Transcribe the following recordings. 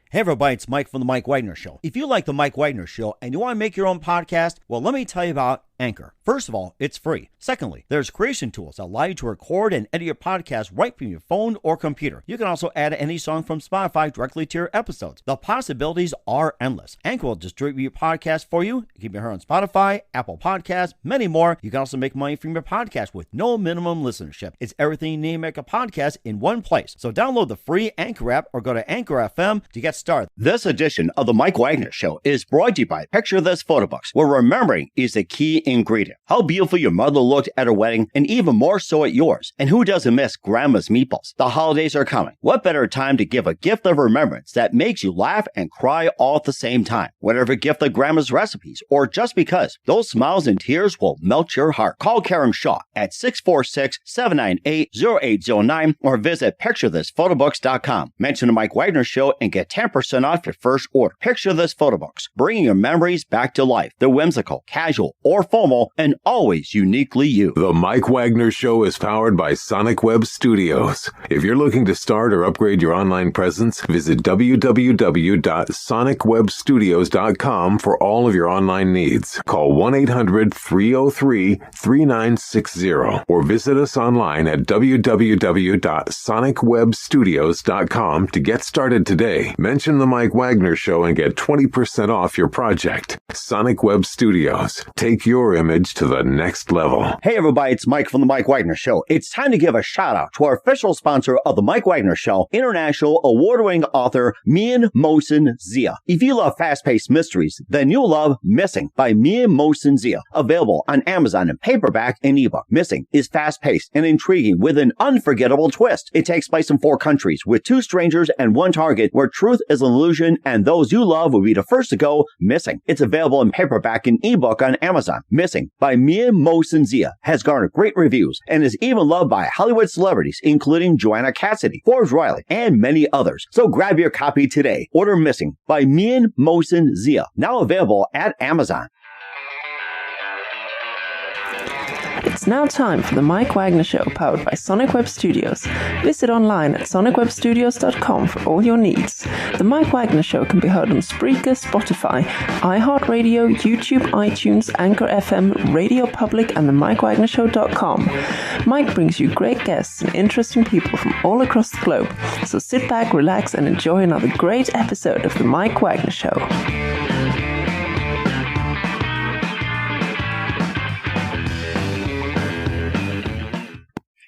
Hey everybody, it's Mike from The Mike Widener Show. If you like The Mike Widener Show and you want to make your own podcast, well, let me tell you about Anchor. First of all, it's free. Secondly, there's creation tools that allow you to record and edit your podcast right from your phone or computer. You can also add any song from Spotify directly to your episodes. The possibilities are endless. Anchor will distribute your podcast for you. You can be heard on Spotify, Apple Podcasts, many more. You can also make money from your podcast with no minimum listenership. It's everything you need to make a podcast in one place. So download the free Anchor app or go to Anchor FM to get started. This edition of The Mike Widener Show is brought to you by Picture This Photo Books, where remembering is the key ingredient. How beautiful your mother looked at her wedding, and even more so at yours. And who doesn't miss Grandma's meatballs? The holidays are coming. What better time to give a gift of remembrance that makes you laugh and cry all at the same time? Whatever gift of Grandma's recipes, or just because, those smiles and tears will melt your heart. Call Karen Shaw at 646-798-0809 or visit picturethisphotobooks.com. Mention the Mike Widener Show and get 10% off your first order. Picture This Photo Books, bringing your memories back to life. They're whimsical, casual, or formal, and always uniquely you. The Mike Widener Show is powered by Sonic Web Studios. If you're looking to start or upgrade your online presence, visit www.sonicwebstudios.com for all of your online needs. Call 1-800-303-3960 or visit us online at www.sonicwebstudios.com to get started today. Mention the Mike Widener Show and get 20% off your project. Sonic Web Studios. Take your image to the next level. Hey everybody, it's Mike from The Mike Widener Show. It's time to give a shout out to our official sponsor of The Mike Widener Show, international award-winning author Mian Mohsen Zia. If you love fast-paced mysteries, then you'll love Missing by Mian Mohsen Zia. Available on Amazon in paperback and ebook. Missing is fast-paced and intriguing with an unforgettable twist. It takes place in 4 countries with 2 strangers and 1 target where truth is an illusion and those you love will be the first to go missing. It's available in paperback and ebook on Amazon. Missing by Mian Mohsen Zia has garnered great reviews and is even loved by Hollywood celebrities, including Joanna Cassidy, Forbes Riley, and many others. So grab your copy today. Order Missing by Mian Mohsen Zia, now available at Amazon. It's now time for the Mike Widener Show, powered by Sonic Web Studios. Visit online at sonicwebstudios.com for all your needs. The Mike Widener Show can be heard on Spreaker, Spotify, iHeartRadio, YouTube, iTunes, Anchor FM, Radio Public, and themikewidenershow.com. Mike brings you great guests and interesting people from all across the globe. So sit back, relax, and enjoy another great episode of the Mike Widener Show.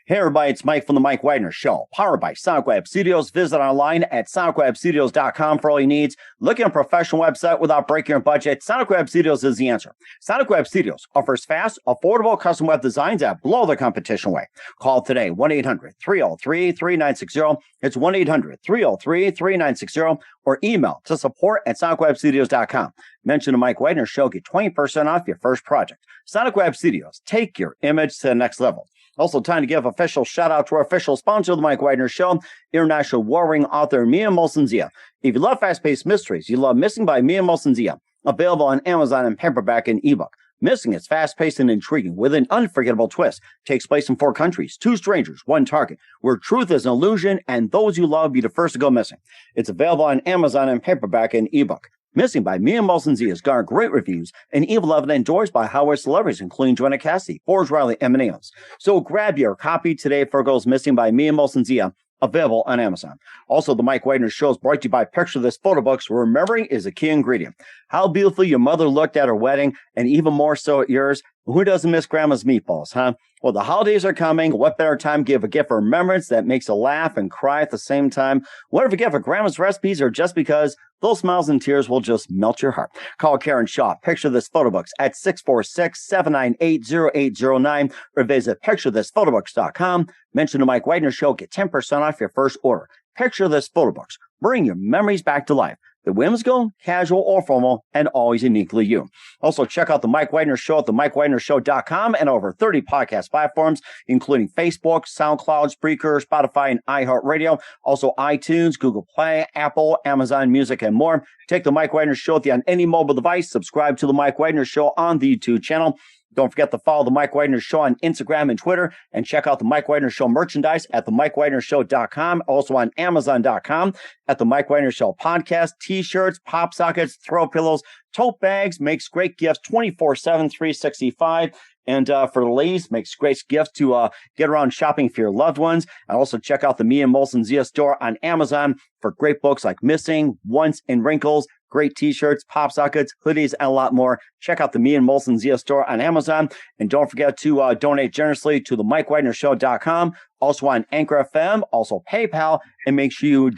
Hey everybody, it's Mike from The Mike Widener Show, powered by Sonic Web Studios. Visit online at sonicwebstudios.com for all your needs. Looking at a professional website without breaking your budget? Sonic Web Studios is the answer. Sonic Web Studios offers fast, affordable custom web designs that blow the competition away. Call today, 1-800-303-3960. It's 1-800-303-3960 or email to support@sonicwebstudios.com. Mention the Mike Widener Show, get 20% off your first project. Sonic Web Studios, take your image to the next level. Also, time to give official shout out to our official sponsor of the Mike Widener Show, international warring author Mian Mohsen Zia. If you love fast-paced mysteries, you love Missing by Mian Mohsen Zia. Available on Amazon in paperback and ebook. Missing is fast-paced and intriguing with an unforgettable twist. Takes place in 4 countries, 2 strangers, 1 target, where truth is an illusion and those you love be the first to go missing. It's available on Amazon in paperback and ebook. Missing by Mian Mohsen Zia has garnered great reviews and even loved and endorsed by Hollywood celebrities, including Joanna Cassidy, Forbes Riley, and many others. So grab your copy today for Goes Missing by Mian Mohsen Zia, available on Amazon. Also, the Mike Widener Show is brought to you by Picture This Photo Books, where remembering is a key ingredient. How beautiful your mother looked at her wedding, and even more so at yours. Who doesn't miss Grandma's meatballs, huh? Well, the holidays are coming. What better time to give a gift of remembrance that makes you laugh and cry at the same time? Whatever gift of Grandma's recipes or just because, those smiles and tears will just melt your heart. Call Karen Shaw, Picture This Photo Books at 646-798-0809 or visit picturethisphotobooks.com. Mention the Mike Widener Show, get 10% off your first order. Picture This Photo Books. Bring your memories back to life. The whimsical, casual, or formal, and always uniquely you. Also, check out the Mike Widener Show at themikewidenershow.com and over 30 podcast platforms, including Facebook, SoundCloud, Spreaker, Spotify, and iHeartRadio. Also, iTunes, Google Play, Apple, Amazon Music, and more. Take the Mike Widener Show on any mobile device. Subscribe to the Mike Widener Show on the YouTube channel. Don't forget to follow The Mike Widener Show on Instagram and Twitter, and check out The Mike Widener Show merchandise at themikewidenershow.com, also on Amazon.com at The Mike Widener Show podcast, t-shirts, pop sockets, throw pillows, tote bags, makes great gifts 24/7, 365. And for the ladies, makes great gifts to get around shopping for your loved ones. And also check out the Me and Molson Zia store on Amazon for great books like Missing, Once, and Wrinkles, great t-shirts, pop sockets, hoodies, and a lot more. Check out the Me and Molson Zia store on Amazon. And don't forget to donate generously to the MikeWidenerShow.com, also on Anchor FM, also PayPal, and make sure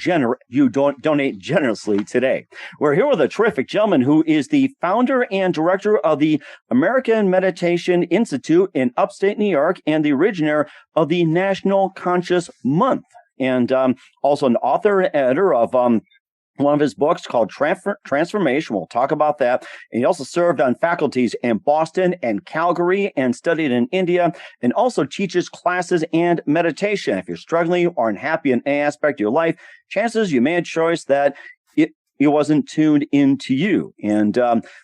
you donate generously today. We're here with a terrific gentleman who is the founder and director of the American Meditation Institute in upstate New York and the originator of the National Conscious Month, and also an author and editor of one of his books called Transformation. We'll talk about that. And he also served on faculties in Boston and Calgary and studied in India, and also teaches classes and meditation. If you're struggling or unhappy in any aspect of your life, chances you made a choice that it wasn't tuned into you. And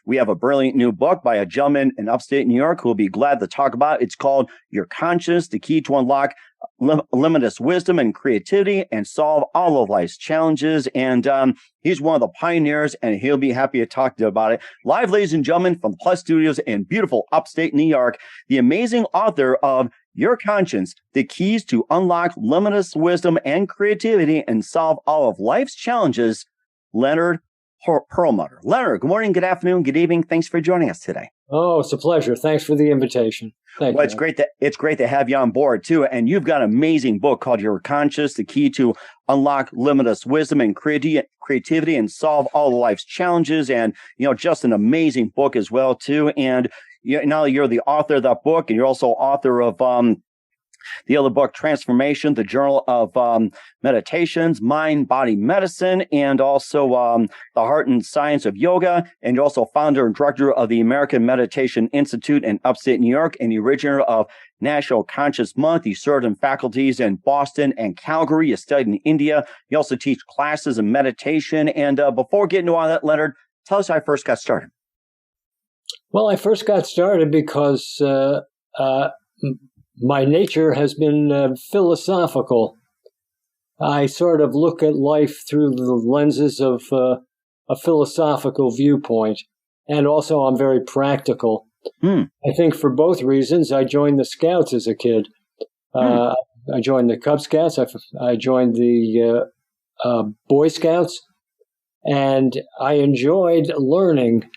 we have a brilliant new book by a gentleman in upstate New York who will be glad to talk about. It's called Your Conscience, the Key to Unlock Limitless Wisdom and Creativity and Solve All of Life's Challenges. And he's one of the pioneers, and he'll be happy to talk to you about it. Live, ladies and gentlemen, from Plus Studios in beautiful upstate New York, the amazing author of Your Conscience, the Keys to Unlock Limitless Wisdom and Creativity and Solve All of Life's Challenges, Leonard Perlmutter. Leonard, good morning, good afternoon, good evening. Thanks for joining us today. Oh, it's a pleasure. Thanks for the invitation. Thank you. It's great to have you on board too. And you've got an amazing book called Your Conscious, the Key to Unlock Limitless Wisdom and Creativity and Solve All of Life's Challenges. And, just an amazing book as well too. And now you're the author of that book, and you're also author of the other book, Transformation, the Journal of Meditations, Mind, Body, Medicine, and also The Heart and Science of Yoga. And you're also founder and director of the American Meditation Institute in upstate New York, and the originator of National Conscious Month. You served in faculties in Boston and Calgary. You studied in India. You also teach classes in meditation. And before getting to all that, Leonard, tell us how I first got started. Well, I first got started because my nature has been philosophical. I sort of look at life through the lenses of a philosophical viewpoint, and also I'm very practical. I think for both reasons, I joined the Scouts as a kid. I joined the Cub Scouts. I joined the Boy Scouts, and I enjoyed learning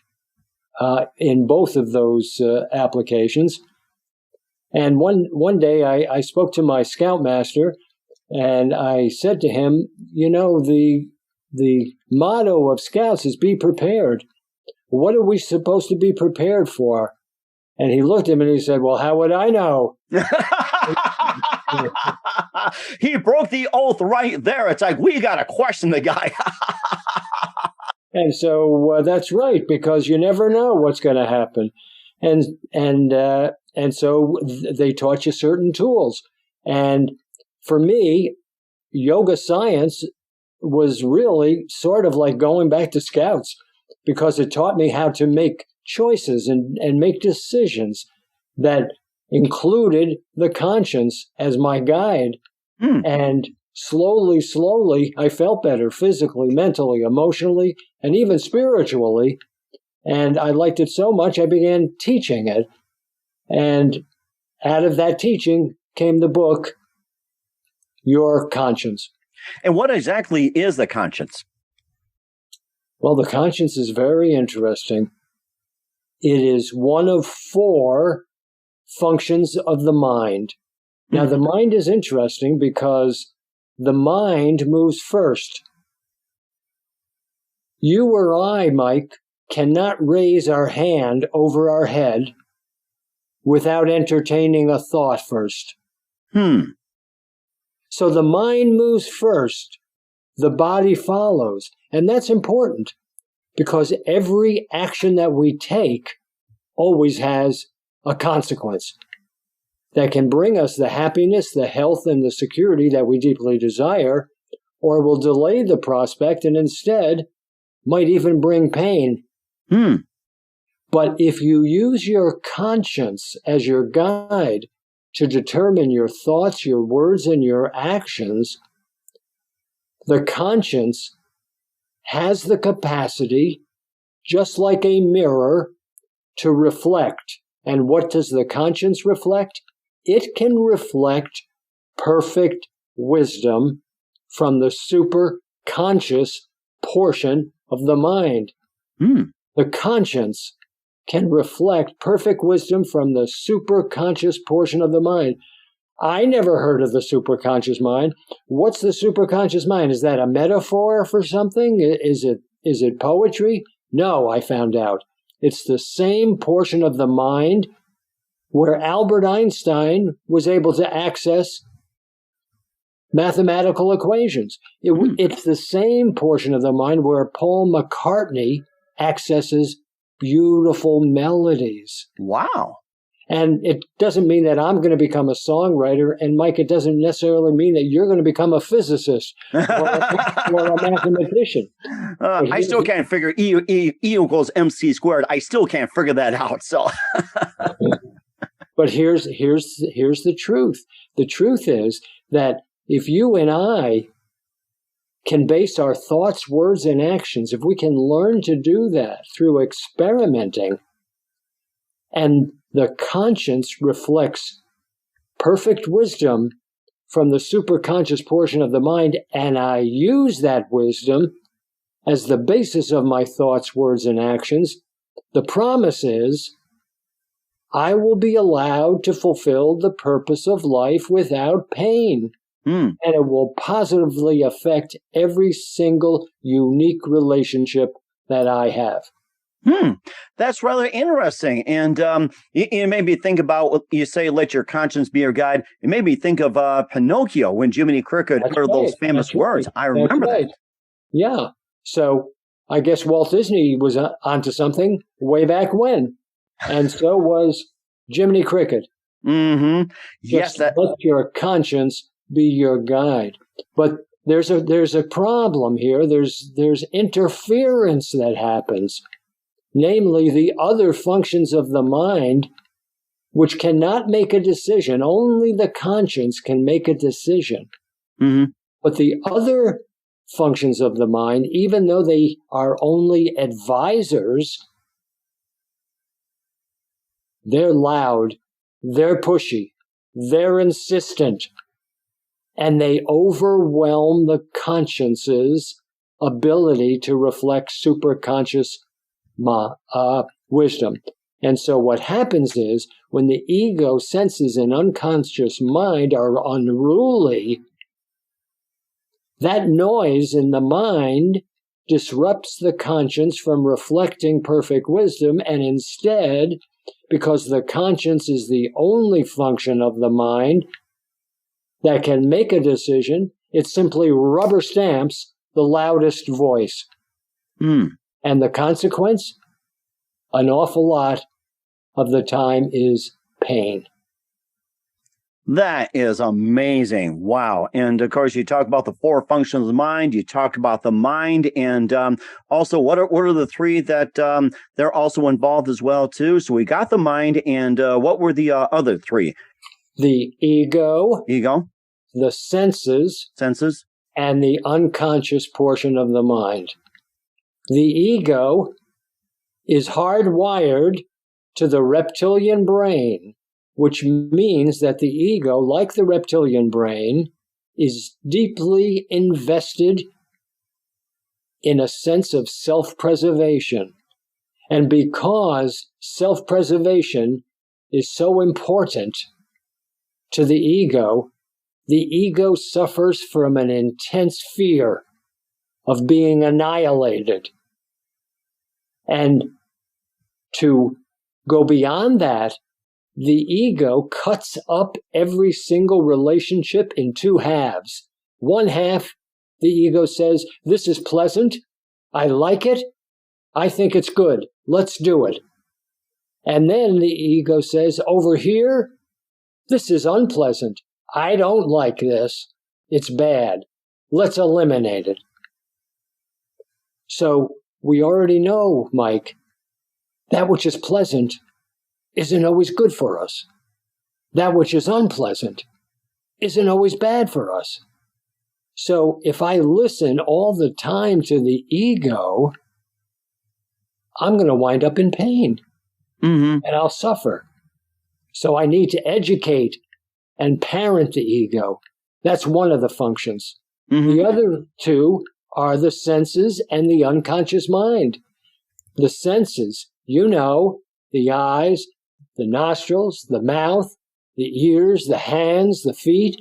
in both of those applications. And one day I spoke to my scoutmaster, and I said to him, the motto of Scouts is be prepared. What are we supposed to be prepared for? And he looked at me and he said, well, how would I know? He broke the oath right there. It's like, we got to question the guy. And so that's right, because you never know what's going to happen. And so they taught you certain tools. And for me, yoga science was really sort of like going back to Scouts, because it taught me how to make choices and make decisions that included the conscience as my guide. And slowly, I felt better physically, mentally, emotionally, and even spiritually. And I liked it so much, I began teaching it. And out of that teaching came the book, Your Conscience. And what exactly is the conscience? Well, the conscience is very interesting. It is one of 4 functions of the mind. Now, the mind is interesting because the mind moves first. You or I, Mike, cannot raise our hand over our head without entertaining a thought first. So the mind moves first, the body follows. And that's important, because every action that we take always has a consequence that can bring us the happiness, the health, and the security that we deeply desire, or will delay the prospect and instead might even bring pain. But if you use your conscience as your guide to determine your thoughts, your words, and your actions, the conscience has the capacity, just like a mirror, to reflect. And what does the conscience reflect? It can reflect perfect wisdom from the superconscious portion of the mind. The conscience can reflect perfect wisdom from the superconscious portion of the mind. I never heard of the superconscious mind. What's the superconscious mind? Is that a metaphor for something? Is it poetry? No, I found out. It's the same portion of the mind where Albert Einstein was able to access mathematical equations. It's the same portion of the mind where Paul McCartney accesses beautiful melodies. Wow. And it doesn't mean that I'm going to become a songwriter. And Mike, it doesn't necessarily mean that you're going to become a physicist or a mathematician. I still can't figure E equals MC squared. I still can't figure that out. So, but here's the truth. The truth is that if you and I can base our thoughts, words, and actions, if we can learn to do that through experimenting, and the conscience reflects perfect wisdom from the superconscious portion of the mind, and I use that wisdom as the basis of my thoughts, words, and actions, the promise is I will be allowed to fulfill the purpose of life without pain. And it will positively affect every single unique relationship that I have. That's rather interesting. And it made me think about what you say, let your conscience be your guide. It made me think of Pinocchio when Jiminy Cricket heard those famous words. I remember that. Yeah. So I guess Walt Disney was onto something way back when. And so was Jiminy Cricket. Yes. Let your conscience be your guide. But there's a problem here. There's interference that happens, namely the other functions of the mind, which cannot make a decision. Only the conscience can make a decision. But the other functions of the mind, even though they are only advisors, they're loud, they're pushy, they're insistent, and they overwhelm the conscience's ability to reflect superconscious wisdom. And so what happens is when the ego senses an unconscious mind are unruly, that noise in the mind disrupts the conscience from reflecting perfect wisdom, and instead, because the conscience is the only function of the mind that can make a decision, it simply rubber stamps the loudest voice. And the consequence, an awful lot of the time, is pain. That is amazing. Wow. And of course, you talk about the four functions of the mind. You talk about the mind, and also what are the three that they're also involved as well too? So we got the mind, and what were the other three? The ego, the senses, and the unconscious portion of the mind. The ego is hardwired to the reptilian brain, which means that the ego, like the reptilian brain, is deeply invested in a sense of self-preservation. And because self-preservation is so important to the ego suffers from an intense fear of being annihilated. And to go beyond that, the ego cuts up every single relationship in two halves. One half, the ego says, this is pleasant, I like it, I think it's good, let's do it. And then the ego says, over here, this is unpleasant, I don't like this, it's bad, let's eliminate it. So we already know, Mike, that which is pleasant isn't always good for us. That which is unpleasant isn't always bad for us. So if I listen all the time to the ego, I'm going to wind up in pain, and I'll suffer. So I need to educate and parent the ego. That's one of the functions. The other two are the senses and the unconscious mind. The senses, the eyes, the nostrils, the mouth, the ears, the hands, the feet.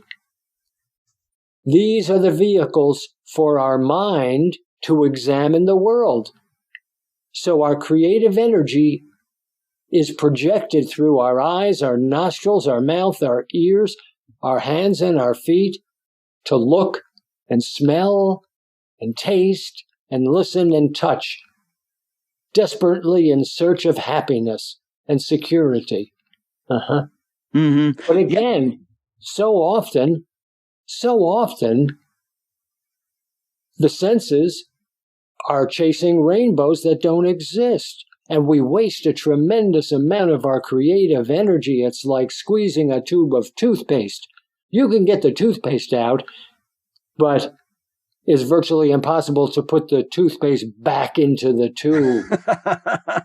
These are the vehicles for our mind to examine the world. So our creative energy is projected through our eyes, our nostrils, our mouth, our ears, our hands, and our feet to look and smell and taste and listen and touch, desperately in search of happiness and security. But again, so often, the senses are chasing rainbows that don't exist. And we waste a tremendous amount of our creative energy. It's like squeezing a tube of toothpaste. You can get the toothpaste out, but it's virtually impossible to put the toothpaste back into the tube.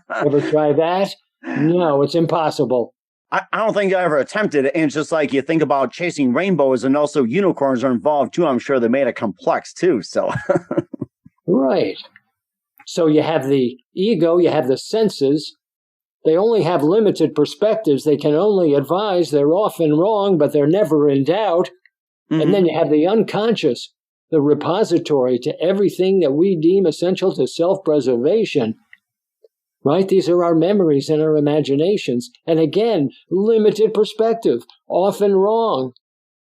Ever try that? No, it's impossible. I don't think I ever attempted it. And it's just like you think about chasing rainbows, and also unicorns are involved too. I'm sure they made it complex too. So, right. So you have the ego, you have the senses. They only have limited perspectives. They can only advise. They're often wrong, but they're never in doubt. And then you have the unconscious, the repository to everything that we deem essential to self-preservation. Right? These are our memories and our imaginations. And again, limited perspective, often wrong.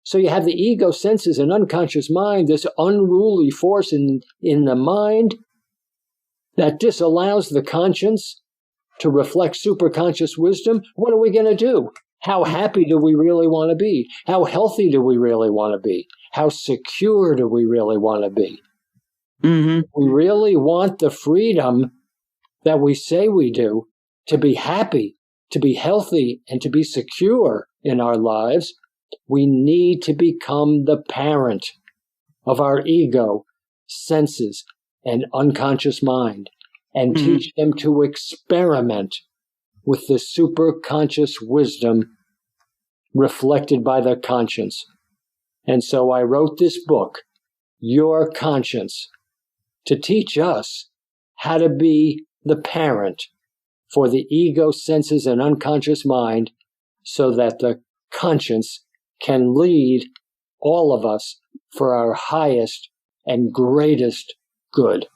So you have the ego, senses, and unconscious mind, this unruly force in the mind that disallows the conscience to reflect superconscious wisdom. What are we going to do? How happy do we really want to be? How healthy do we really want to be? How secure do we really want to be? We really want the freedom that we say we do to be happy, to be healthy, and to be secure in our lives. We need to become the parent of our ego, senses, and unconscious mind, and teach them to experiment with the superconscious wisdom reflected by the conscience. And so I wrote this book, Your Conscience, to teach us how to be the parent for the ego, senses, and unconscious mind, so that the conscience can lead all of us for our highest and greatest good.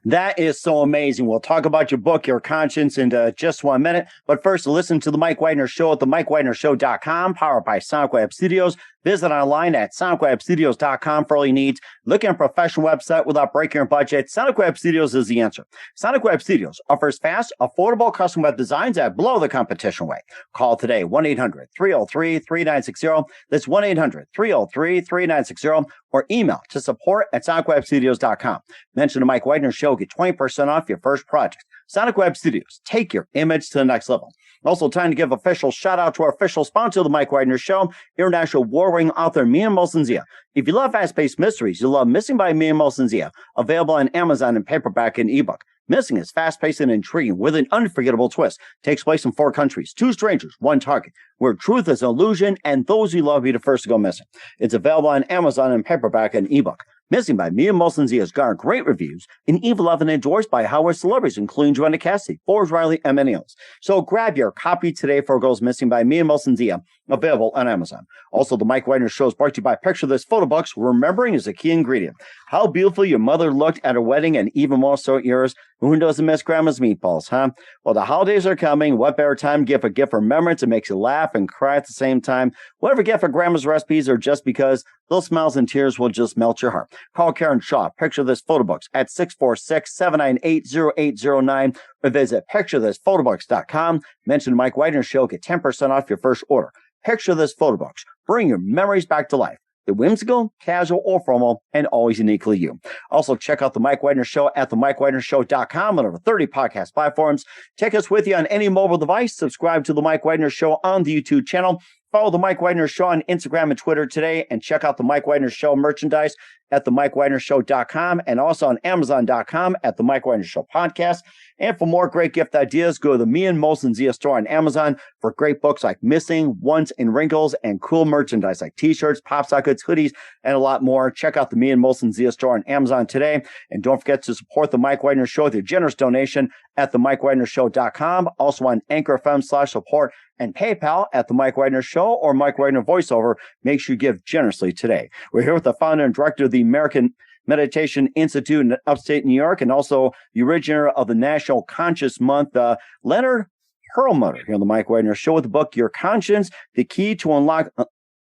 That is so amazing. We'll talk about your book, Your Conscience, in just 1 minute. But first, listen to The Mike Widener Show at themikewidenershow.com, powered by Sonic Web Studios. Visit online at sonicwebstudios.com for all your needs. Looking at a professional website without breaking your budget? Sonic Web Studios is the answer. Sonic Web Studios offers fast, affordable custom web designs that blow the competition away. Call today, 1-800-303-3960. That's 1-800-303-3960. Or email to support@sonicwebstudios.com. Mention the Mike Widener Show. Get 20% off your first project. Sonic Web Studios. Take your image to the next level. Also, time to give official shout out to our official sponsor of the Mike Widener Show, international war-winning author Mia Molson-Zia. If you love fast-paced mysteries, you'll love Missing by Mia Molson-Zia, available on Amazon in paperback and ebook. Missing is fast-paced and intriguing with an unforgettable twist. Takes place in 4 countries, 2 strangers, 1 target, where truth is an illusion and those you love be the first to go missing. It's available on Amazon in paperback and ebook. Missing by Mia Molson-Zia has garnered great reviews and even often endorsed by Howard celebrities, including Joanna Cassidy, Forbes Riley, and many others. So grab your copy today for Goes Missing by Mia Molson-Zia, available on Amazon. Also, the Mike Widener Show is brought to you by Picture This Photo Books. Remembering is a key ingredient. How beautiful your mother looked at her wedding, and even more so at yours. Who doesn't miss Grandma's meatballs, huh? Well, the holidays are coming. What better time to give a gift for remembrance that makes you laugh and cry at the same time? Whatever gift for Grandma's recipes, or just because those smiles and tears will just melt your heart. Call Karen Shaw, Picture This Photo Books, at 646-798-0809, or visit picturethisphotoBooks.com. Mention the Mike Widener Show, get 10% off your first order. Picture This Photo Books. Bring your memories back to life. whimsical, casual, or formal, and always uniquely you. Also, check out The Mike Widener Show at themikewidenershow.com on over 30 podcast platforms. Take us with you on any mobile device. Subscribe to The Mike Widener Show on the YouTube channel. Follow The Mike Widener Show on Instagram and Twitter today, and check out The Mike Widener Show merchandise at themikewidenershow.com and also on Amazon.com at The Mike Widener Show podcast. And for more great gift ideas, go to the Me and Molson Zia store on Amazon for great books like Missing, Once, and Wrinkles, and cool merchandise like t-shirts, pop sockets, hoodies, and a lot more. Check out the Me and Molson Zia store on Amazon today. And don't forget to support The Mike Widener Show with your generous donation at themikewidenershow.com. Also on Anchor FM/support and PayPal at The Mike Widener Show or Mike Widener Voiceover. Make sure you give generously today. We're here with the founder and director of the American Meditation Institute in upstate New York, and also the originator of the National Conscious Month, Leonard Perlmutter, here on the Mike Widener Show with the book, Your Conscience, the Key to Unlock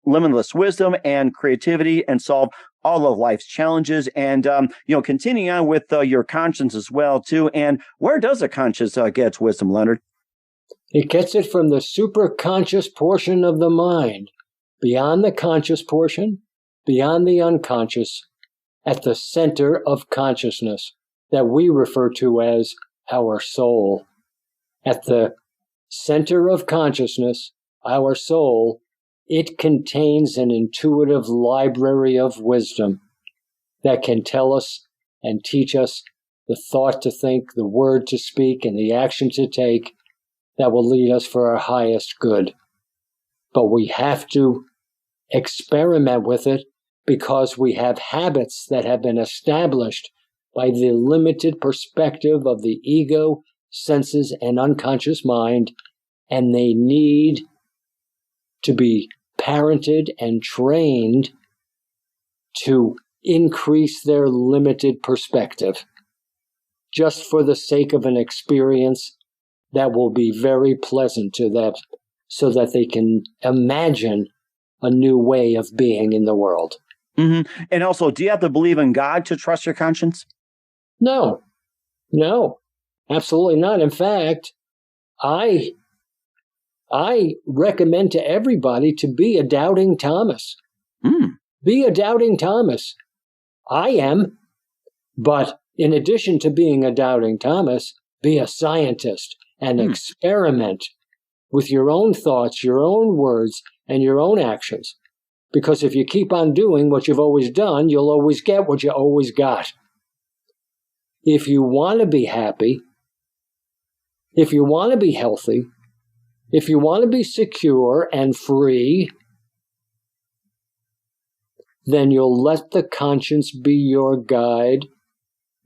Limitless Wisdom and Creativity and Solve All of Life's Challenges. And, continuing on with your conscience as well, too. And where does a conscience get its wisdom, Leonard? It gets it from the superconscious portion of the mind, beyond the conscious portion, beyond the unconscious, at the center of consciousness that we refer to as our soul. At the center of consciousness, our soul, it contains an intuitive library of wisdom that can tell us and teach us the thought to think, the word to speak, and the action to take that will lead us for our highest good. But we have to experiment with it because we have habits that have been established by the limited perspective of the ego, senses, and unconscious mind, and they need to be parented and trained to increase their limited perspective, just for the sake of an experience that will be very pleasant to them, so that they can imagine a new way of being in the world. Mm-hmm. And also, do you have to believe in God to trust your conscience? No, absolutely not. In fact, I recommend to everybody to be a doubting Thomas. Be a doubting Thomas. I am, but in addition to being a doubting Thomas, be a scientist and experiment with your own thoughts, your own words, and your own actions. Because if you keep on doing what you've always done, you'll always get what you always got. If you want to be happy, if you want to be healthy, if you want to be secure and free, then you'll let the conscience be your guide,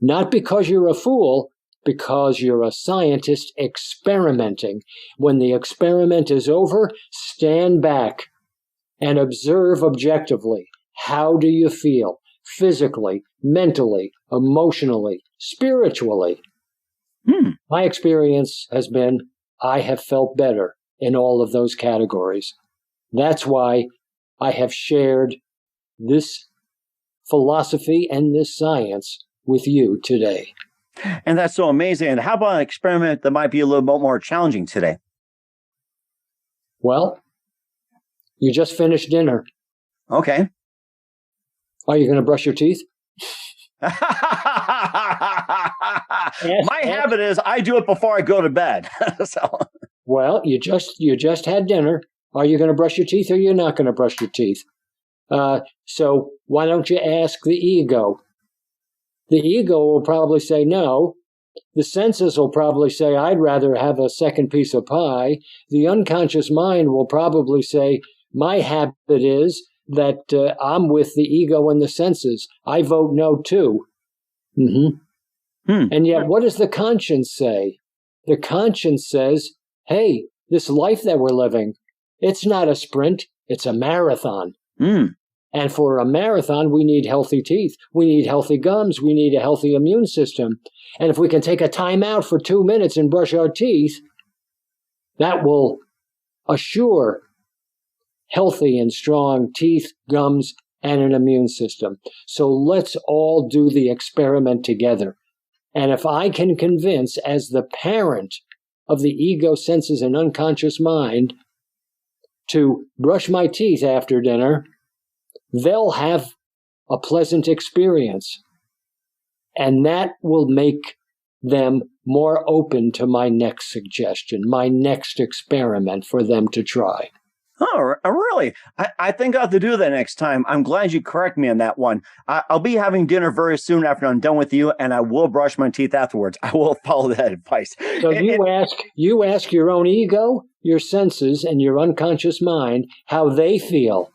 not because you're a fool, because you're a scientist experimenting. When the experiment is over, stand back and observe objectively. How do you feel? Physically, mentally, emotionally, spiritually. My experience has been I have felt better in all of those categories. That's why I have shared this philosophy and this science with you today. And that's so amazing. And how about an experiment that might be a little bit more challenging today? Well, you just finished dinner. Okay. Are you going to brush your teeth? My habit is I do it before I go to bed. Well, you just had dinner. Are you going to brush your teeth or you're not going to brush your teeth? So why don't you ask the ego? The ego will probably say no. The senses will probably say, I'd rather have a second piece of pie. The unconscious mind will probably say, my habit is that I'm with the ego and the senses. I vote no too. And yet, what does the conscience say? The conscience says, hey, this life that we're living, it's not a sprint, it's a marathon. And for a marathon, we need healthy teeth. We need healthy gums. We need a healthy immune system. And if we can take a time out for 2 minutes and brush our teeth, that will assure healthy and strong teeth, gums, and an immune system. So let's all do the experiment together. And if I can convince, as the parent of the ego, senses, and unconscious mind, to brush my teeth after dinner, they'll have a pleasant experience. And that will make them more open to my next suggestion, my next experiment for them to try. Oh, really? I think I'll have to do that next time. I'm glad you correct me on that one. I'll be having dinner very soon after I'm done with you, and I will brush my teeth afterwards. I will follow that advice. So you ask your own ego, your senses, and your unconscious mind how they feel.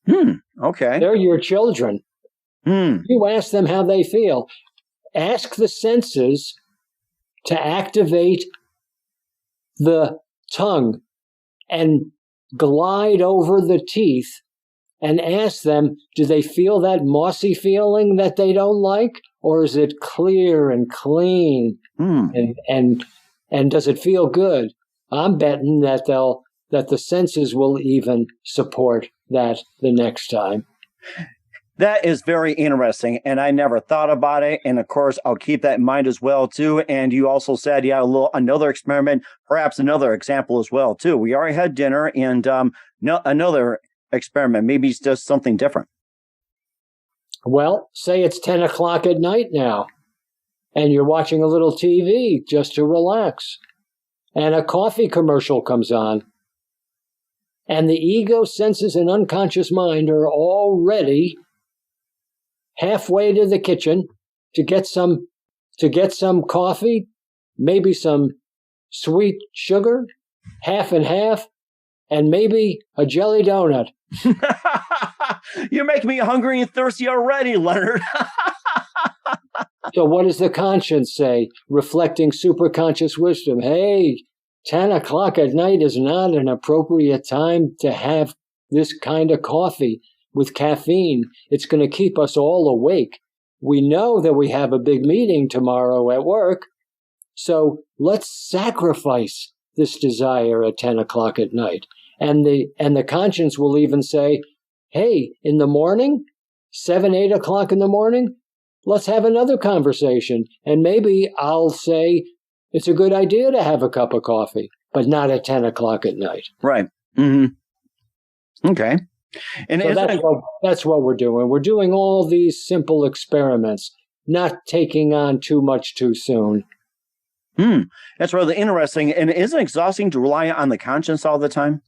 Okay. They're your children. You ask them how they feel. Ask the senses to activate the tongue and glide over the teeth and ask them, do they feel that mossy feeling that they don't like? Or is it clear and clean? And does it feel good? I'm betting that the senses will even support that the next time. That is very interesting, and I never thought about it. And of course, I'll keep that in mind as well too. And you also said, another experiment, perhaps another example as well too. We already had dinner, and another experiment. Maybe it's just something different. Well, say it's 10 o'clock at night now, and you're watching a little TV just to relax, and a coffee commercial comes on, and the ego, senses, and unconscious mind are already halfway to the kitchen to get some coffee, maybe some sweet sugar, half and half, and maybe a jelly donut. You're making me hungry and thirsty already, Leonard. So what does the conscience say? Reflecting superconscious wisdom. Hey, 10 o'clock at night is not an appropriate time to have this kind of coffee with caffeine. It's going to keep us all awake. We know that we have a big meeting tomorrow at work, so let's sacrifice this desire at 10 o'clock at night. And the conscience will even say, hey, in the morning, 7, 8 o'clock in the morning, let's have another conversation. And maybe I'll say it's a good idea to have a cup of coffee, but not at 10 o'clock at night. Right. Okay. And so that's what we're doing. We're doing all these simple experiments, not taking on too much too soon. That's really interesting. And isn't it exhausting to rely on the conscience all the time?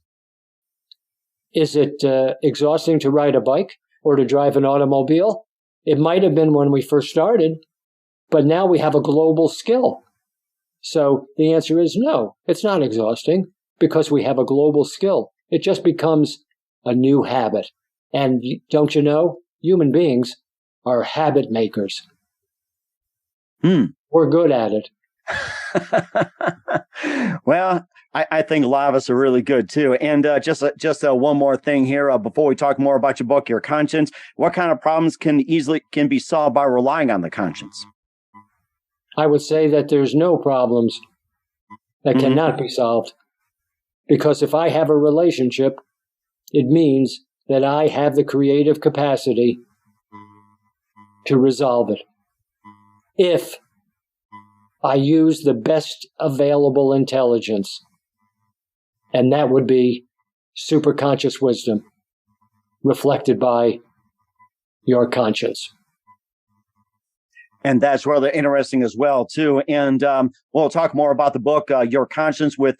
Is it exhausting to ride a bike or to drive an automobile? It might have been when we first started, but now we have a global skill. So the answer is no, it's not exhausting because we have a global skill. It just becomes a new habit. And don't you know, human beings are habit makers. We're good at it. Well, I think a lot of us are really good too. And just one more thing here before we talk more about your book, Your Conscience. What kind of problems can be solved by relying on the conscience? I would say that there's no problems that cannot be solved. Because if I have a relationship, it means that I have the creative capacity to resolve it. If I use the best available intelligence, and that would be superconscious wisdom reflected by your conscience. And that's rather interesting as well, too. And we'll talk more about the book, Your Conscience, with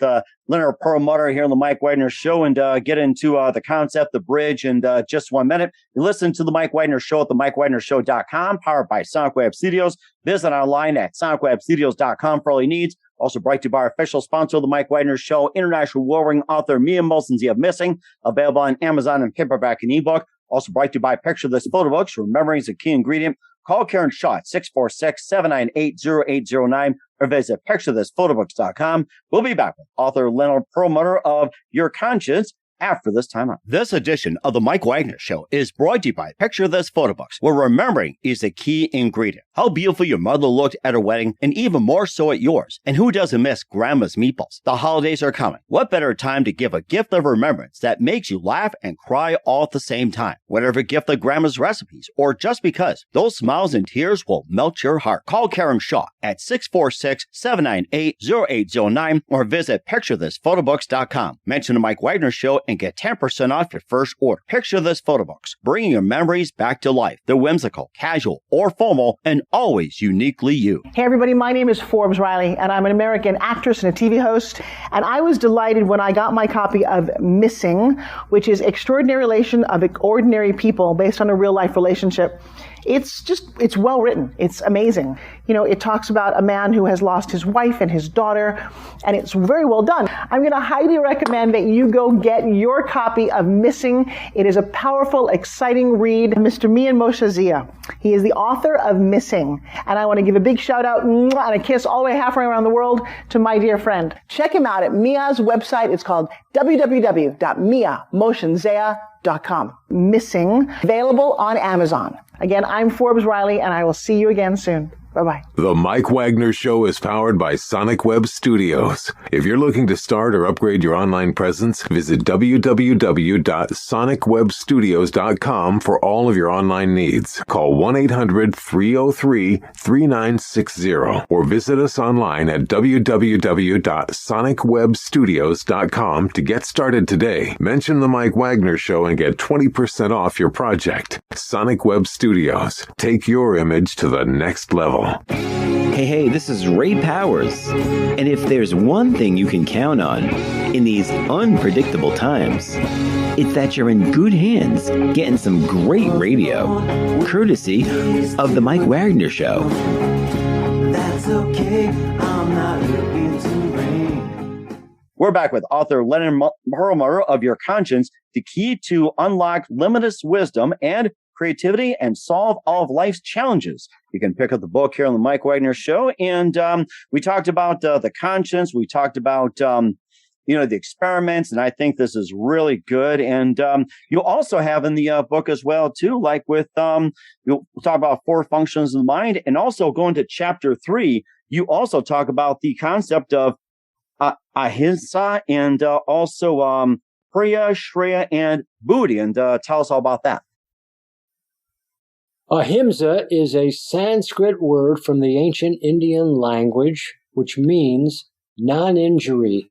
Leonard Perlmutter here on the Mike Widener Show, and get into the concept, the bridge, in just 1 minute. You listen to the Mike Widener Show at the MikeWidenerShow.com, powered by Sonic Web Studios. Visit online at SonicWebStudios.com for all your needs. Also brought to you by our official sponsor of the Mike Widener Show, international award-winning author Mia Molson's of Missing, available on Amazon and paperback and ebook. Also brought to you by Picture This Photo Books, where memory is a key ingredient. Call Karen Shaw at 646-798-0809 or visit picturethisphotobooks.com. We'll be back with author Leonard Perlmutter of Your Conscience after this time out. This edition of the Mike Widener Show is brought to you by Picture This Photo Books, where remembering is the key ingredient. How beautiful your mother looked at her wedding, and even more so at yours. And who doesn't miss Grandma's meatballs? The holidays are coming. What better time to give a gift of remembrance that makes you laugh and cry all at the same time? Whatever gift of Grandma's recipes, or just because, those smiles and tears will melt your heart. Call Karen Shaw at 646-798-0809 or visit picturethisphotobooks.com. Mention the Mike Widener Show and get 10% off your first order. Picture this photo books, bringing your memories back to life. They're whimsical, casual, or formal, and always uniquely you. Hey everybody, my name is Forbes Riley, and I'm an American actress and a TV host. And I was delighted when I got my copy of Missing, which is Extraordinary Relation of Ordinary People based on a real life relationship. It's well written. It's amazing. You know, it talks about a man who has lost his wife and his daughter, and it's very well done. I'm going to highly recommend that you go get your copy of Missing. It is a powerful, exciting read. Mr. Mian Moshe Zia. He is the author of Missing. And I want to give a big shout out and a kiss all the way halfway around the world to my dear friend. Check him out at Mia's website. It's called www.miamotionzea.com. Missing, available on Amazon. Again, I'm Forbes Riley, and I will see you again soon. Bye-bye. The Mike Wagner Show is powered by Sonic Web Studios. If you're looking to start or upgrade your online presence, visit www.sonicwebstudios.com for all of your online needs. Call 1-800-303-3960 or visit us online at www.sonicwebstudios.com to get started today. Mention the Mike Wagner Show and get 20% off your project. Sonic Web Studios. Take your image to the next level. Hey, this is Ray Powers. And if there's one thing you can count on in these unpredictable times, it's that you're in good hands getting some great radio, courtesy of The Mike Wagner Show. That's okay, I'm not looking to rain. We're back with author Leonard Perlmutter of Your Conscience, the key to unlock limitless wisdom and creativity and solve all of life's challenges. You can pick up the book here on the Mike Wagner Show. And we talked about the conscience. We talked about, the experiments. And I think this is really good. And you also have in the book as well, too, like with, you'll talk about 4 functions of the mind. And also going to chapter 3, you also talk about the concept of ahimsa and also priya, shreya, and buddhi. And tell us all about that. Ahimsa is a Sanskrit word from the ancient Indian language, which means non-injury,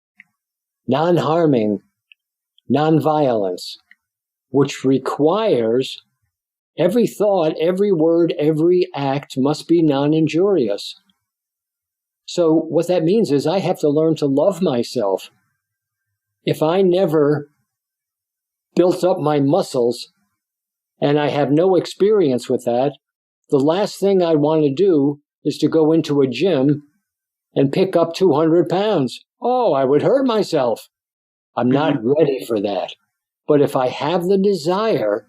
non-harming, non-violence, which requires every thought, every word, every act must be non-injurious. So what that means is I have to learn to love myself. If I never built up my muscles, and I have no experience with that, the last thing I want to do is to go into a gym and pick up 200 pounds. Oh, I would hurt myself. I'm not ready for that. But if I have the desire,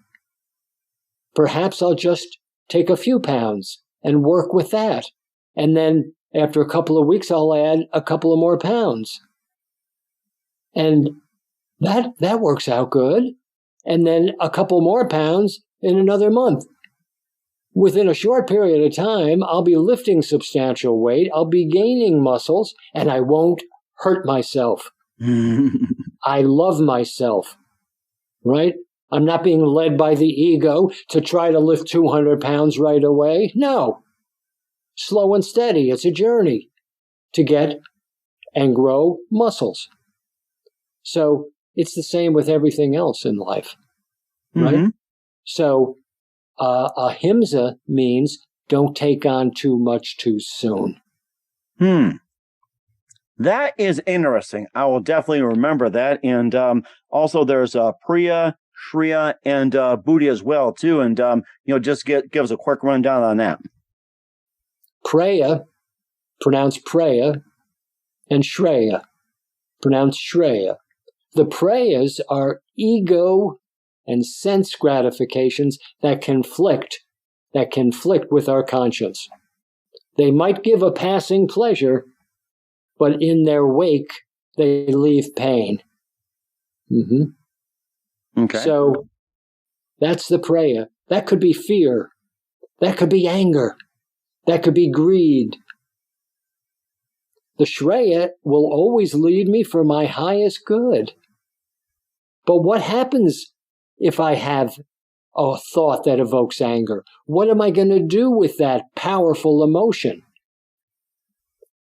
perhaps I'll just take a few pounds and work with that. And then after a couple of weeks, I'll add a couple of more pounds. And that works out good. And then a couple more pounds in another month. Within a short period of time, I'll be lifting substantial weight, I'll be gaining muscles, and I won't hurt myself. I love myself, right? I'm not being led by the ego to try to lift 200 pounds right away. No. Slow and steady. It's a journey to get and grow muscles. So it's the same with everything else in life. Right? Mm-hmm. So, ahimsa means don't take on too much too soon. That is interesting. I will definitely remember that. And also there's priya, shreya, and buddhi as well, too. And, just give us a quick rundown on that. Priya, pronounced Preya, and Shreya, pronounced Shreya. The Preyas are ego and sense gratifications that conflict with our conscience. They might give a passing pleasure, but in their wake, they leave pain. Okay. So that's the Preya. That could be fear. That could be anger. That could be greed. The Shreya will always lead me for my highest good. But what happens if I have a thought that evokes anger? What am I going to do with that powerful emotion?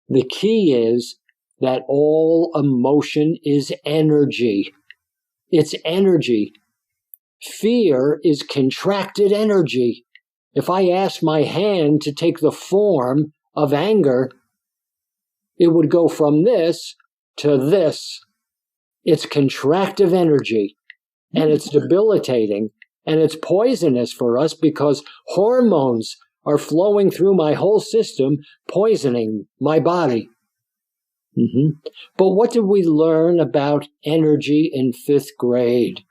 The key is that all emotion is energy. It's energy. Fear is contracted energy. If I ask my hand to take the form of anger, it would go from this to this. It's contractive energy, and it's debilitating, and it's poisonous for us because hormones are flowing through my whole system, poisoning my body. But what did we learn about energy in 5th grade?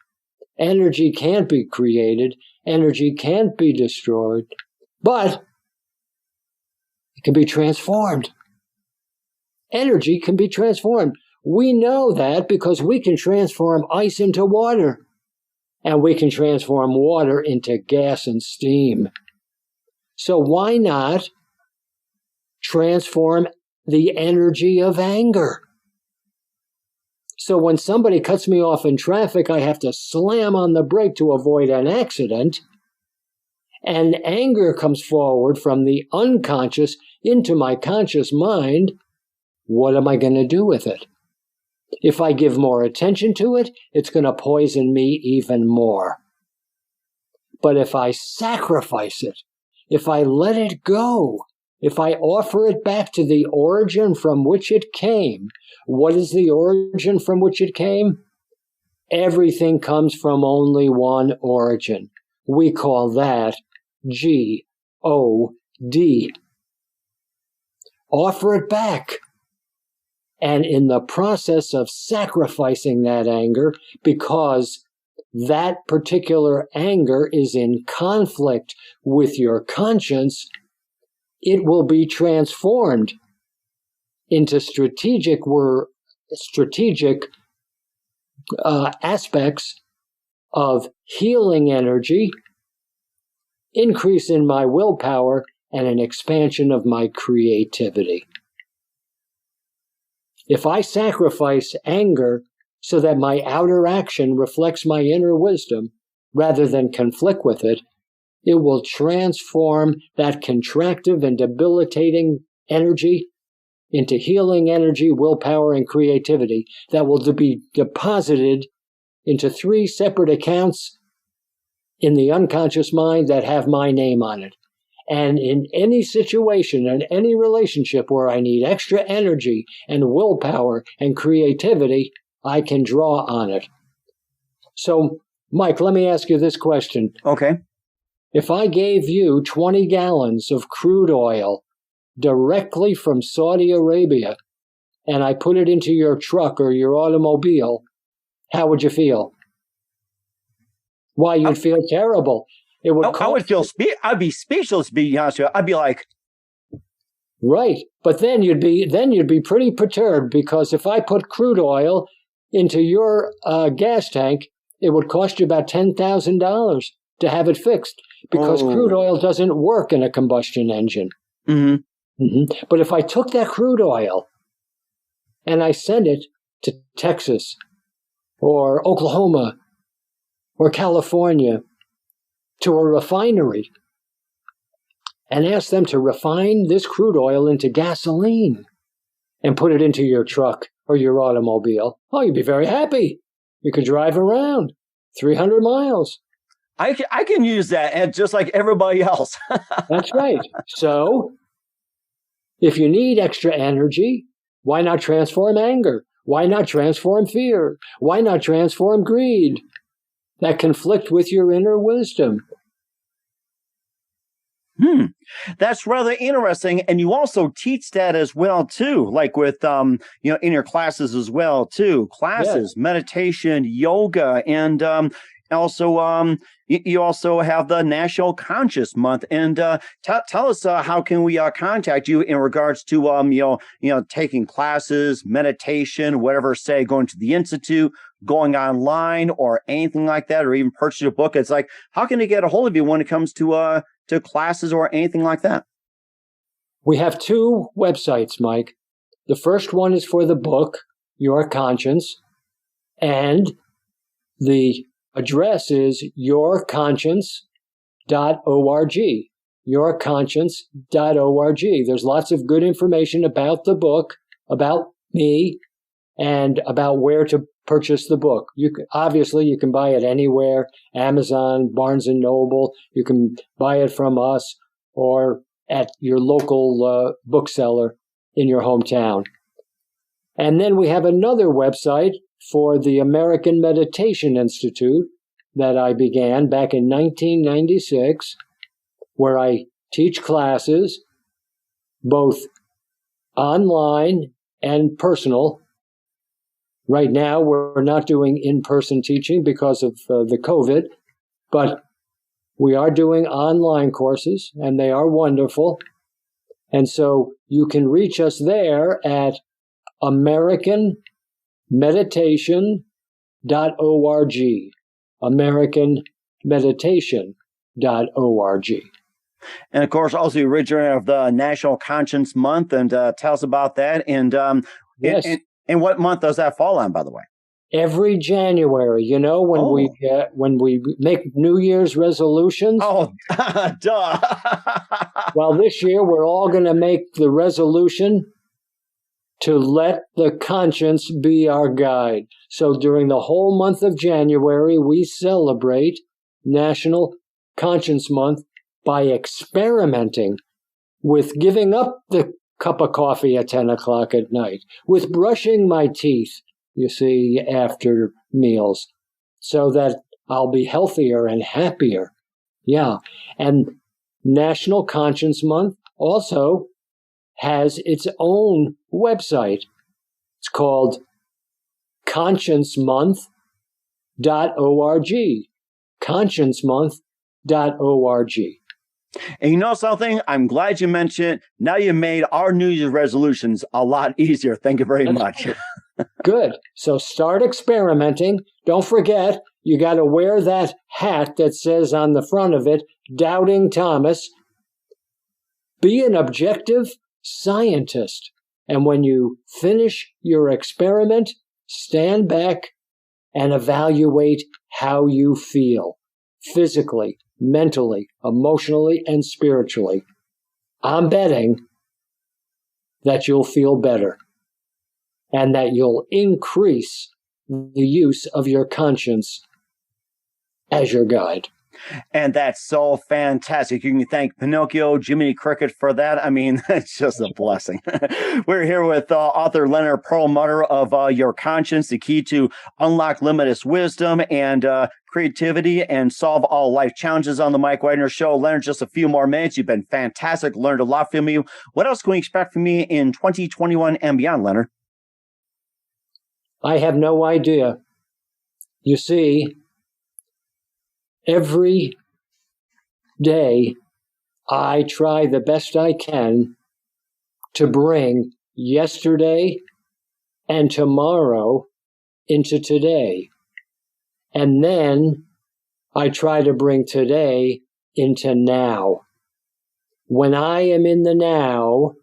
Energy can't be created. Energy can't be destroyed. But it can be transformed. Energy can be transformed. We know that because we can transform ice into water. And we can transform water into gas and steam. So why not transform the energy of anger? So when somebody cuts me off in traffic, I have to slam on the brake to avoid an accident. And anger comes forward from the unconscious into my conscious mind. What am I going to do with it? If I give more attention to it, it's going to poison me even more. But if I sacrifice it, if I let it go, if I offer it back to the origin from which it came, what is the origin from which it came? Everything comes from only one origin. We call that G-O-D. Offer it back. And in the process of sacrificing that anger, because that particular anger is in conflict with your conscience, it will be transformed into strategic aspects of healing energy, increase in my willpower, and an expansion of my creativity. If I sacrifice anger so that my outer action reflects my inner wisdom rather than conflict with it, it will transform that contractive and debilitating energy into healing energy, willpower, and creativity that will be deposited into 3 separate accounts in the unconscious mind that have my name on it. And in any situation, in any relationship where I need extra energy and willpower and creativity, I can draw on it. So, Mike, let me ask you this question. Okay. If I gave you 20 gallons of crude oil directly from Saudi Arabia, and I put it into your truck or your automobile, how would you feel? Why, you'd feel terrible. It would. I would feel. I'd be speechless. To be honest with you, I'd be like, right. But then you'd be pretty perturbed because if I put crude oil into your gas tank, it would cost you about $10,000 to have it fixed because crude oil doesn't work in a combustion engine. But if I took that crude oil and I sent it to Texas or Oklahoma or California to a refinery and asked them to refine this crude oil into gasoline and put it into your truck or your automobile, you'd be very happy. You could drive around 300 miles. I can use that, and just like everybody else. That's right. So if you need extra energy, why not transform anger? Why not transform fear? Why not transform greed that conflict with your inner wisdom? That's rather interesting. And you also teach that as well, too, like with, in your classes as well, too. Classes, meditation, yoga, and also you also have the National Conscious Month. And tell us how can we contact you in regards to, taking classes, meditation, whatever, say, going to the Institute, going online or anything like that, or even purchase a book. It's like, how can they get a hold of you when it comes to classes or anything like that? We have 2 websites, Mike. The first one is for the book, Your Conscience, and the address is yourconscience.org. Yourconscience.org. There's lots of good information about the book, about me, and about where to purchase the book. Obviously, you can buy it anywhere, Amazon, Barnes & Noble. You can buy it from us or at your local bookseller in your hometown. And then we have another website for the American Meditation Institute that I began back in 1996, where I teach classes, both online and personal. Right now, we're not doing in-person teaching because of the COVID, but we are doing online courses, and they are wonderful. And so you can reach us there at AmericanMeditation.org. AmericanMeditation.org. And of course, also the originator of the National Conscience Month, and tell us about that. And Yes. and what month does that fall on, by the way? Every January, when we make New Year's resolutions. Oh, duh. Well, this year we're all going to make the resolution to let the conscience be our guide. So during the whole month of January, we celebrate National Conscience Month by experimenting with giving up the cup of coffee at 10 o'clock at night, with brushing my teeth, you see, after meals, so that I'll be healthier and happier. Yeah. And National Conscience Month also has its own website. It's called consciencemonth.org. Consciencemonth.org. And you know something? I'm glad you mentioned it. Now you made our New Year's resolutions a lot easier. Thank you very much. Good. So start experimenting. Don't forget, you got to wear that hat that says on the front of it, Doubting Thomas. Be an objective scientist. And when you finish your experiment, stand back and evaluate how you feel physically, mentally, emotionally, and spiritually. I'm betting that you'll feel better and that you'll increase the use of your conscience as your guide. And that's so fantastic. You can thank Pinocchio, Jiminy Cricket for that. I mean, it's just a blessing. We're here with author Leonard Perlmutter of Your Conscience, the key to unlock limitless wisdom and creativity and solve all life challenges on the Mike Widener Show. Leonard, just a few more minutes. You've been fantastic. Learned a lot from you. What else can we expect from me in 2021 and beyond, Leonard? I have no idea. You see, every day, I try the best I can to bring yesterday and tomorrow into today. And then I try to bring today into now. When I am in the now,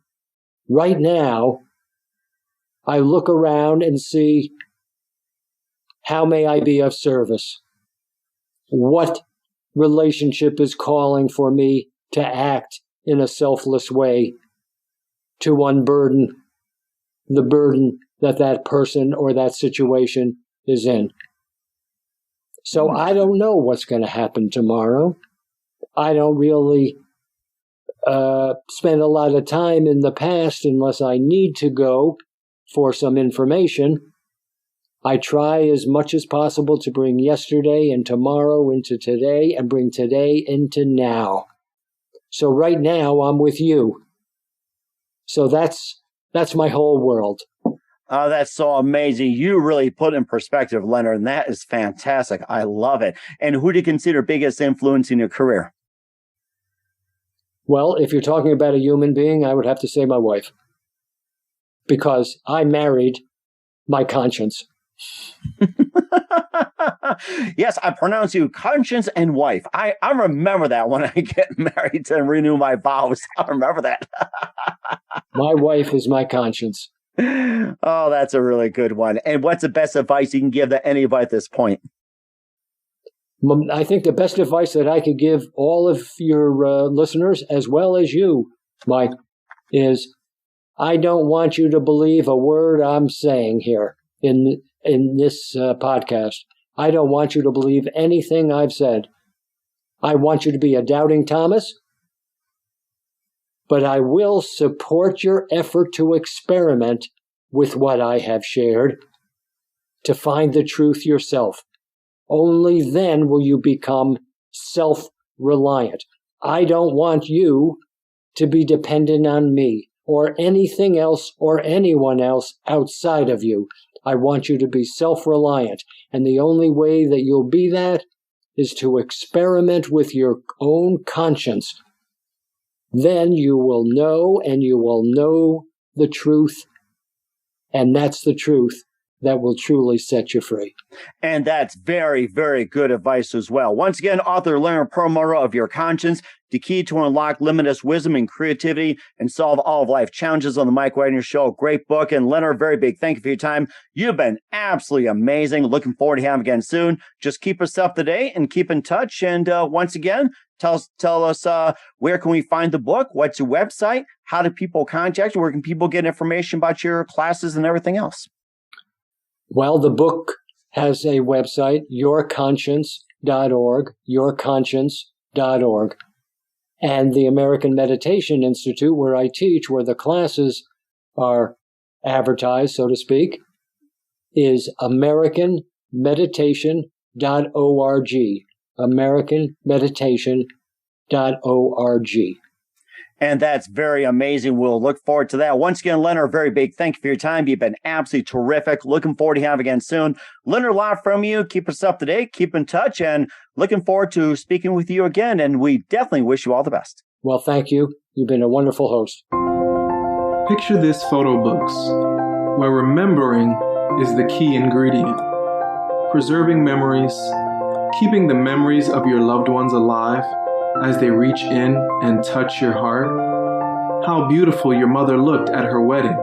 right now, I look around and see, how may I be of service? What relationship is calling for me to act in a selfless way, to unburden the burden that that person or that situation is in? So I don't know what's going to happen tomorrow. I don't really spend a lot of time in the past unless I need to go for some information. I try as much as possible to bring yesterday and tomorrow into today and bring today into now. So right now I'm with you. So that's my whole world. Oh, that's so amazing. You really put in perspective, Leonard, and that is fantastic. I love it. And who do you consider biggest influence in your career? Well, if you're talking about a human being, I would have to say my wife. Because I married my conscience. Yes, I pronounce you conscience and wife. I remember that when I get married to renew my vows. I remember that. My wife is my conscience. Oh, that's a really good one. And what's the best advice you can give to anybody at this point? I think the best advice that I could give all of your listeners, as well as you, Mike, is I don't want you to believe a word I'm saying here. in this podcast. I don't want you to believe anything I've said. I want you to be a doubting Thomas, but I will support your effort to experiment with what I have shared to find the truth yourself. Only then will you become self-reliant. I don't want you to be dependent on me or anything else or anyone else outside of you. I want you to be self-reliant. And the only way that you'll be that is to experiment with your own conscience. Then you will know, and you will know the truth. And that's the truth that will truly set you free. And that's very, very good advice as well. Once again, author Leonard Perlmutter of Your Conscience, the key to unlock limitless wisdom and creativity and solve all of life challenges on the Mike Widener Show. Great book. And Leonard, very big thank you for your time. You've been absolutely amazing. Looking forward to having you again soon. Just keep us up to date and keep in touch. And once again, tell us where can we find the book? What's your website? How do people contact you? Where can people get information about your classes and everything else? Well, the book has a website, yourconscience.org, yourconscience.org. And the American Meditation Institute, where I teach, where the classes are advertised, so to speak, is americanmeditation.org, americanmeditation.org. And that's very amazing. We'll look forward to that. Once again, Leonard, very big thank you for your time. You've been absolutely terrific. Looking forward to having you again soon. Leonard, a lot from you. Keep us up to date. Keep in touch. And looking forward to speaking with you again. And we definitely wish you all the best. Well, thank you. You've been a wonderful host. Picture this photo books, where remembering is the key ingredient. Preserving memories, keeping the memories of your loved ones alive as they reach in and touch your heart. How beautiful your mother looked at her wedding,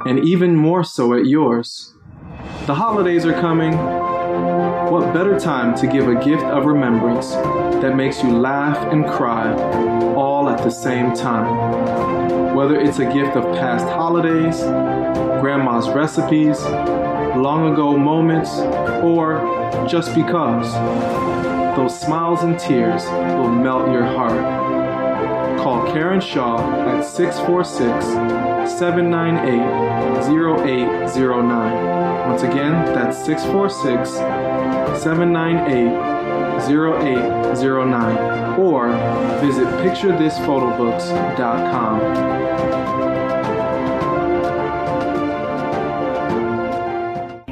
and even more so at yours. The holidays are coming. What better time to give a gift of remembrance that makes you laugh and cry all at the same time? Whether it's a gift of past holidays, grandma's recipes, long ago moments, or just because. Those smiles and tears will melt your heart. Call Karen Shaw at 646-798-0809. Once again, that's 646-798-0809. Or visit picturethisphotoBooks.com.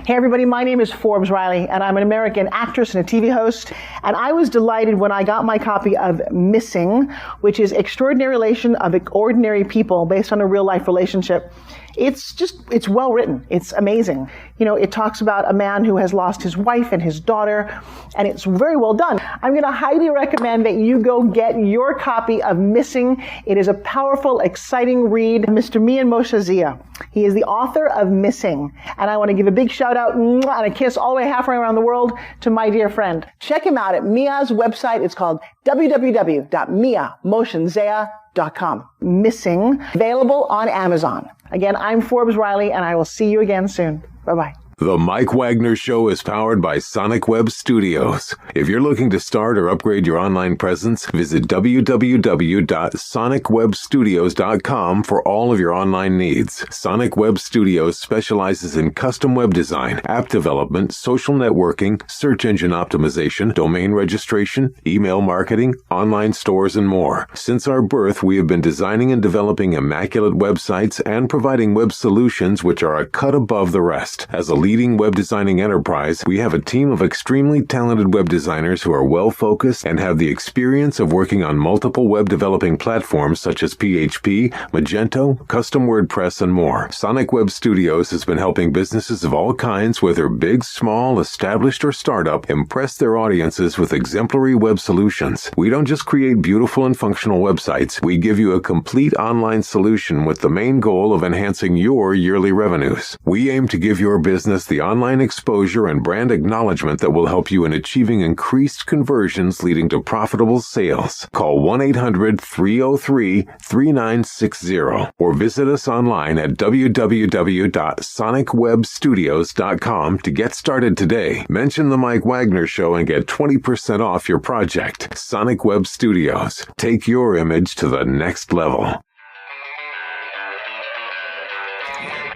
Hey everybody, my name is Forbes Riley, and I'm an American actress and a TV host. And I was delighted when I got my copy of Missing, which is Extraordinary Relation of Ordinary People based on a real life relationship. It's well written. It's amazing. You know, it talks about a man who has lost his wife and his daughter, and it's very well done. I'm going to highly recommend that you go get your copy of Missing. It is a powerful, exciting read. Mr. Mian Moshe Zia. He is the author of Missing. And I want to give a big shout out and a kiss all the way halfway around the world to my dear friend. Check him out at Mia's website. It's called www.miamoshenzea.com. Missing, available on Amazon. Again, I'm Forbes Riley, and I will see you again soon. Bye-bye. The Mike Widener Show is powered by Sonic Web Studios. If you're looking to start or upgrade your online presence, visit www.sonicwebstudios.com for all of your online needs. Sonic Web Studios specializes in custom web design, app development, social networking, search engine optimization, domain registration, email marketing, online stores, and more. Since our birth, we have been designing and developing immaculate websites and providing web solutions which are a cut above the rest. As a leading web designing enterprise, we have a team of extremely talented web designers who are well-focused and have the experience of working on multiple web developing platforms such as PHP, Magento, custom WordPress, and more. Sonic Web Studios has been helping businesses of all kinds, whether big, small, established, or startup, impress their audiences with exemplary web solutions. We don't just create beautiful and functional websites. We give you a complete online solution with the main goal of enhancing your yearly revenues. We aim to give your business business the online exposure and brand acknowledgement that will help you in achieving increased conversions leading to profitable sales. Call 1-800-303-3960 or visit us online at www.sonicwebstudios.com to get started today. Mention the Mike Widener Show and get 20% off your project. Sonic Web Studios. Take your image to the next level.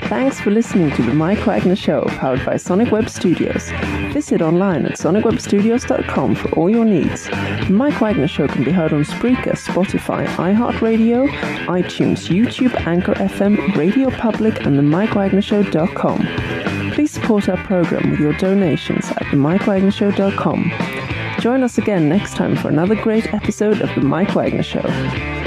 Thanks for listening to The Mike Widener Show, powered by Sonic Web Studios. Visit online at sonicwebstudios.com for all your needs. The Mike Widener Show can be heard on Spreaker, Spotify, iHeartRadio, iTunes, YouTube, Anchor FM, Radio Public, and themikewagnershow.com. Please support our program with your donations at themikewagnershow.com. Join us again next time for another great episode of The Mike Widener Show.